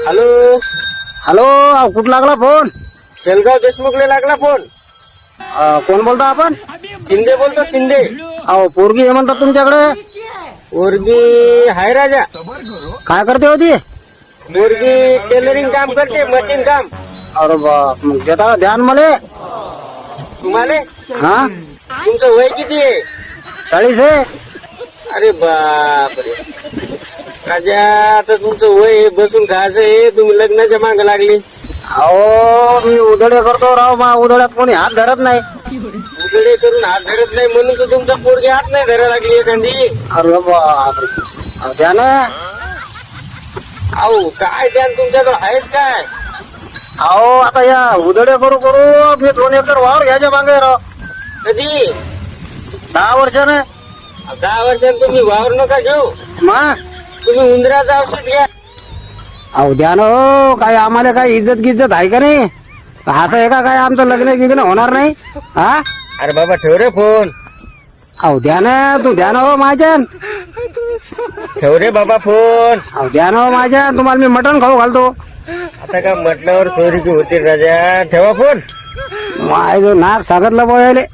Hello hello, कुठं लागला phone? Shelgaon देशमुखले लागला फोन. कोण बोलता आपण? शिंदे बोलतो, शिंदे. अहो, पोरगी हे म्हणतात तुमच्याकडे. पोरगी हाय राजा. काय करते होती? पोरगी टेलरिंग काम करते, मशीन काम. अरे बाप, मग देता ध्यान मले. तुम्हाला हा, तुमचं वय किती आहे? 40 आहे. अरे बापरे राजा, आता तुमचं वय आहे, बसून खायचं आहे, तुम्ही लग्नाच्या माग लागली. अहो, मी उधळे करतो राव, मा उधळ्यात कोणी हात धरत नाही. उघडे करून हात धरत नाही म्हणून तर तुमचा पोरगी हात नाही धरायला लागली एखादी. अरे बाप, ध्यान. अहो काय ध्यान तुमच्याजवळ आहेच काय? अहो, आता या उधळे करू करू मी 2 एकर वावर घ्यायच्या मागे राव. कधी? 10 वर्षाने. 10 वर्षात तुम्ही वावर नका घेऊ, मग तुम्ही उंदराचं औषध घ्या. अहो ध्यान हो, काय आम्हाला काय इज्जत गिज्जत आहे का नाही? असं आहे का काय आमचं लग्न गिग्न होणार नाही? हा, अरे बाबा ठेव रे फोन, अहो ध्यान, तू ध्यान हो माझ्यान. ठेव रे बाबा फोन. अहो ध्यान हो माझ्यान, तुम्हाला मी मटण खाऊ घालतो. आता का म्हटल्यावर चोरी की होती राजा, ठेवा फोन. माझं नाक सांगितलं बोलायले.